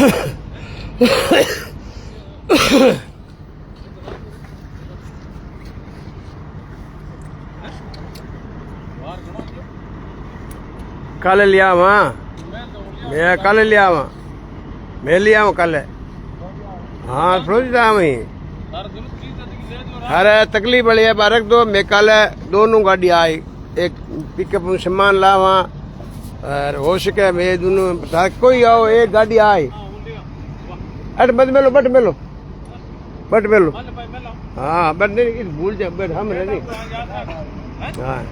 कल लिया वहाँ मैं कल लिया वहाँ मैं लिया हूँ कल। हाँ सोचता वही अरे तकलीफ बड़ी है बारक दो मैं कल दोनों गाड़ी आई एक पिकअप में सामान ला वहाँ और हो सके मैं दोनों कोई आओ एक गाड़ी आई अट बट मेलो हाँ बट नहीं भूल जाए बट हम नहीं हाँ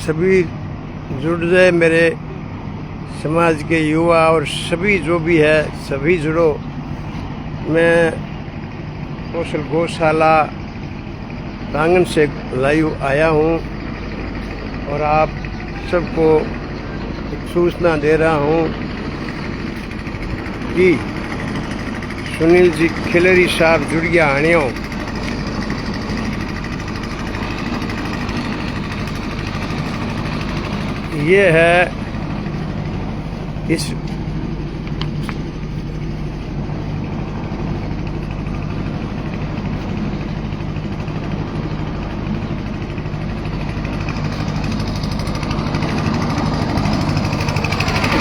सभी जुड़ जाए मेरे समाज के युवा और सभी जो भी है सभी जुड़ो। मैं कौशल गौशाला प्रांगण से लाइव आया हूँ और आप सबको एक सूचना दे रहा हूँ कि सुनील जी खिलरी साहब जुड़ गया हानियों ये है इस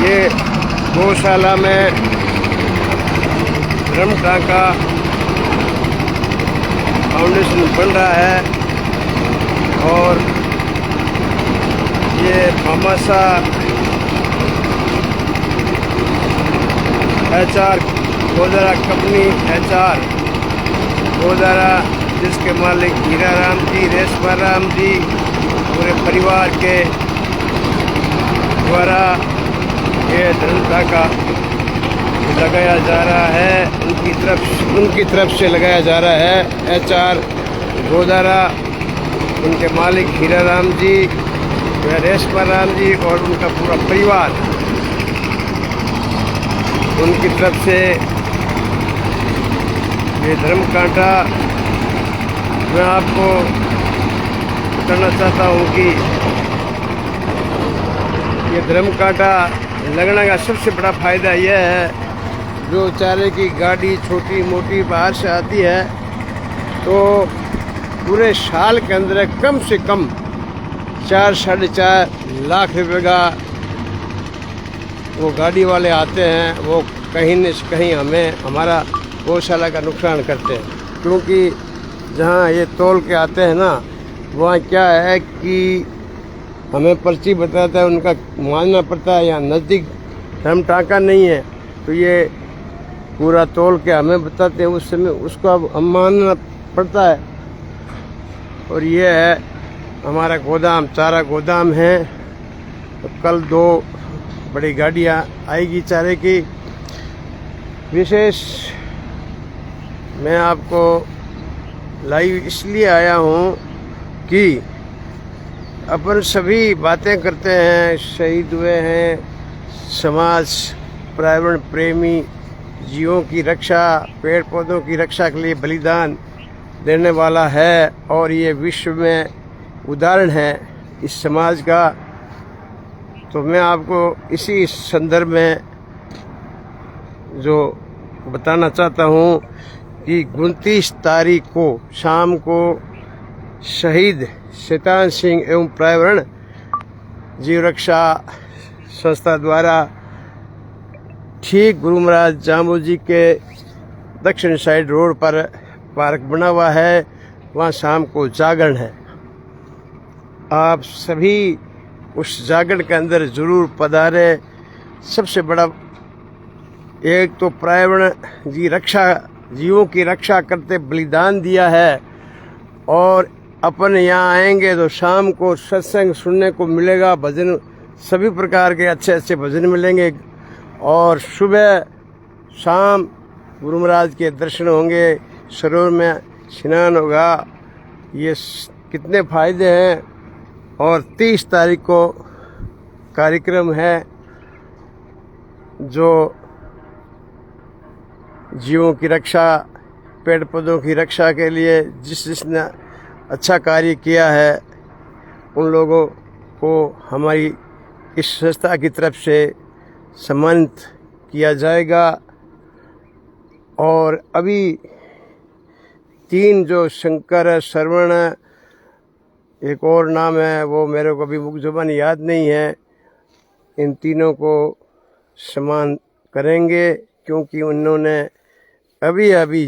ये गौशाला में धर्मटाका फाउंडेशन बन रहा है और ये मामासा HR Godara company HR Godara जिसके मालिक हीरा राम जी रेशमा राम जी पूरे परिवार के द्वारा ये धर्मटाका लगाया जा रहा है उनकी तरफ से लगाया जा रहा है। HR गोदारा उनके मालिक हीरा राम जी रेशमा राम जी और उनका पूरा परिवार उनकी तरफ से ये धर्म कांटा मैं आपको बताना चाहता हूँ कि ये धर्म कांटा लगने का सबसे बड़ा फायदा यह है जो चारे की गाड़ी छोटी मोटी बाहर से आती है तो पूरे साल के अंदर कम से कम 4-4.5 लाख रुपए का वो गाड़ी वाले आते हैं वो कहीं न कहीं हमें हमारा गौशाला का नुकसान करते हैं क्योंकि जहाँ ये तोल के आते हैं ना वहाँ क्या है कि हमें पर्ची बताता है उनका मानना पड़ता है। यहाँ नज़दीक धर्मटाका नहीं है तो ये पूरा तोल के हमें बताते हैं उस समय उसको अब हम मानना पड़ता है। और ये है हमारा गोदाम चारा गोदाम है तो कल 2 बड़ी गाड़ियाँ आएगी चारे की। विशेष मैं आपको लाइव इसलिए आया हूँ कि अपन सभी बातें करते हैं शहीद हुए हैं समाज पर्यावरण प्रेमी जीवों की रक्षा पेड़ पौधों की रक्षा के लिए बलिदान देने वाला है और ये विश्व में उदाहरण है इस समाज का। तो मैं आपको इसी संदर्भ में जो बताना चाहता हूँ कि 29 तारीख को शाम को शहीद शैतान सिंह एवं पर्यावरण जीव रक्षा संस्था द्वारा ठीक गुरु महाराज जामू जी के दक्षिण साइड रोड पर पार्क बना हुआ है वहाँ शाम को जागरण है। आप सभी उस जागरण के अंदर जरूर पधारे। सबसे बड़ा एक तो पर्यावरण की रक्षा जीवों की रक्षा करते बलिदान दिया है और अपन यहाँ आएंगे तो शाम को सत्संग सुनने को मिलेगा भजन सभी प्रकार के अच्छे अच्छे भजन मिलेंगे और सुबह शाम गुरु महाराज के दर्शन होंगे सरोवर में स्नान होगा। ये कितने फायदे हैं। और 30 तारीख को कार्यक्रम है जो जीवों की रक्षा पेड़ पौधों की रक्षा के लिए जिसने अच्छा कार्य किया है उन लोगों को हमारी इस संस्था की तरफ से सम्मानित किया जाएगा। और अभी 3 जो शंकर श्रवण एक और नाम है वो मेरे को अभी मुख जुबान याद नहीं है, इन तीनों को सम्मान करेंगे क्योंकि उन्होंने अभी अभी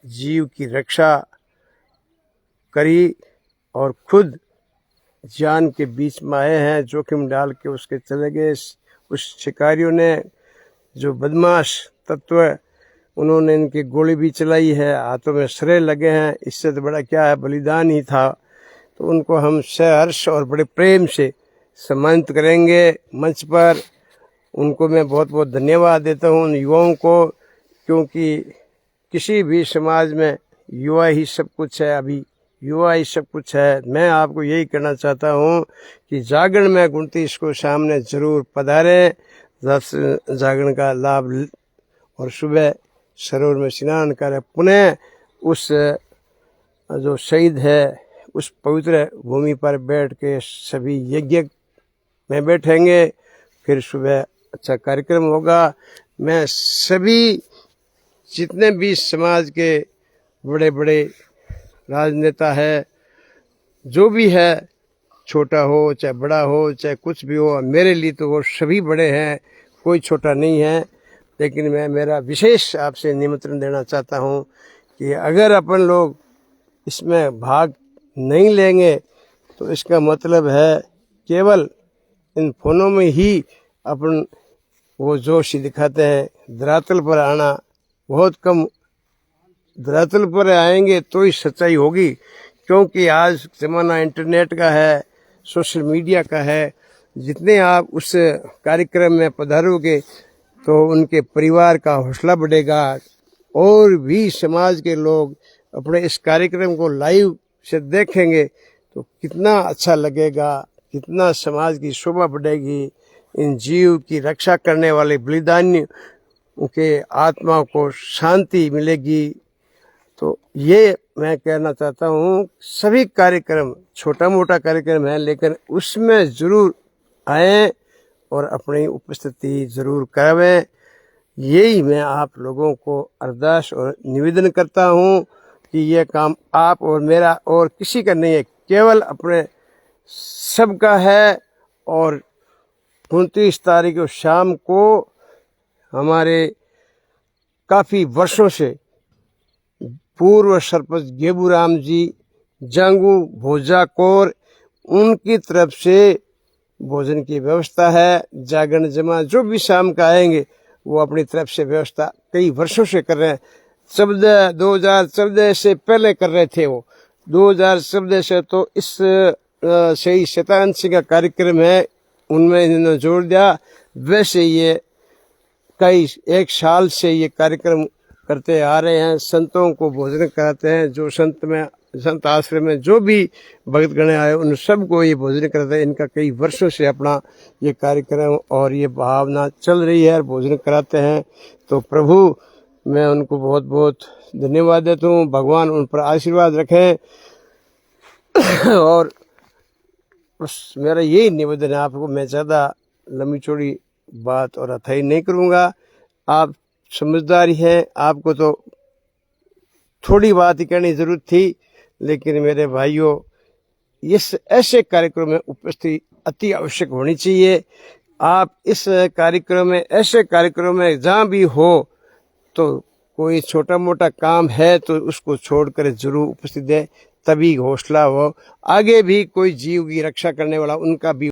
जीव की रक्षा करी और खुद जान के बीच में आए हैं, जोखिम डाल के उसके चले गए। उस शिकारियों ने जो बदमाश तत्व उन्होंने इनकी गोली भी चलाई है, हाथों में सरे लगे हैं, इससे तो बड़ा क्या है, बलिदान ही था। तो उनको हम सहर्ष और बड़े प्रेम से सम्मानित करेंगे मंच पर। उनको मैं बहुत बहुत धन्यवाद देता हूँ उन युवाओं को, क्योंकि किसी भी समाज में युवा ही सब कुछ है, अभी युवा ही सब कुछ है। मैं आपको यही कहना चाहता हूँ कि जागरण में 29 को सामने जरूर पधारें, जागरण का लाभ और सुबह सरोवर में स्नान करें, पुनः उस जो शहीद है उस पवित्र भूमि पर बैठ के सभी यज्ञ में बैठेंगे, फिर सुबह अच्छा कार्यक्रम होगा। मैं सभी जितने भी समाज के बड़े बड़े राजनेता है, जो भी है, छोटा हो चाहे बड़ा हो चाहे कुछ भी हो, मेरे लिए तो वो सभी बड़े हैं, कोई छोटा नहीं है। लेकिन मैं मेरा विशेष आपसे निमंत्रण देना चाहता हूँ कि अगर अपन लोग इसमें भाग नहीं लेंगे तो इसका मतलब है केवल इन फोनों में ही अपन वो जोश दिखाते हैं। धरातल पर आना बहुत कम, धरातल पर आएंगे तो ही सच्चाई होगी, क्योंकि आज ज़माना इंटरनेट का है, सोशल मीडिया का है। जितने आप उस कार्यक्रम में पधारोगे तो उनके परिवार का हौसला बढ़ेगा और भी समाज के लोग अपने इस कार्यक्रम को लाइव से देखेंगे तो कितना अच्छा लगेगा, कितना समाज की शोभा बढ़ेगी। इन जीव की रक्षा करने वाले बलिदानियों के आत्मा को शांति मिलेगी। तो ये मैं कहना चाहता हूँ, सभी कार्यक्रम छोटा मोटा कार्यक्रम है लेकिन उसमें ज़रूर आएँ और अपनी उपस्थिति ज़रूर करावें। यही मैं आप लोगों को अरदास और निवेदन करता हूँ कि ये काम आप और मेरा और किसी का नहीं है, केवल अपने सबका है। और 29 तारीख को शाम को हमारे काफ़ी वर्षों से पूर्व सरपंच गेबूराम जी जांगू भोजा कौर, उनकी तरफ से भोजन की व्यवस्था है। जागरण जमा जो भी शाम का आएंगे वो अपनी तरफ से व्यवस्था कई वर्षों से कर रहे हैं। 2014 से पहले कर रहे थे वो, 2014 से तो इस शहीद शतानंद सिंह का कार्यक्रम है उनमें इन्होंने जोड़ दिया। वैसे ये कई 1 साल से ये कार्यक्रम करते आ रहे हैं, संतों को भोजन कराते हैं। जो संत आश्रम में जो भी भक्त गण आए उन सबको ये भोजन कराते हैं। इनका कई वर्षों से अपना ये कार्यक्रम और ये भावना चल रही है और भोजन कराते हैं। तो प्रभु मैं उनको बहुत बहुत धन्यवाद देता हूँ, भगवान उन पर आशीर्वाद रखें। और बस मेरा यही निवेदन है आपको, मैं ज़्यादा लंबी चौड़ी बात और अथाई नहीं करूँगा। आप समझदारी है, आपको तो थोड़ी बात ही करने की जरूरत थी, लेकिन मेरे भाइयों इस ऐसे कार्यक्रम में उपस्थिति अति आवश्यक होनी चाहिए। आप इस कार्यक्रम में, ऐसे कार्यक्रम में जहाँ भी हो तो कोई छोटा मोटा काम है तो उसको छोड़कर जरूर उपस्थित है, तभी हौसला हो। आगे भी कोई जीव की रक्षा करने वाला उनका भी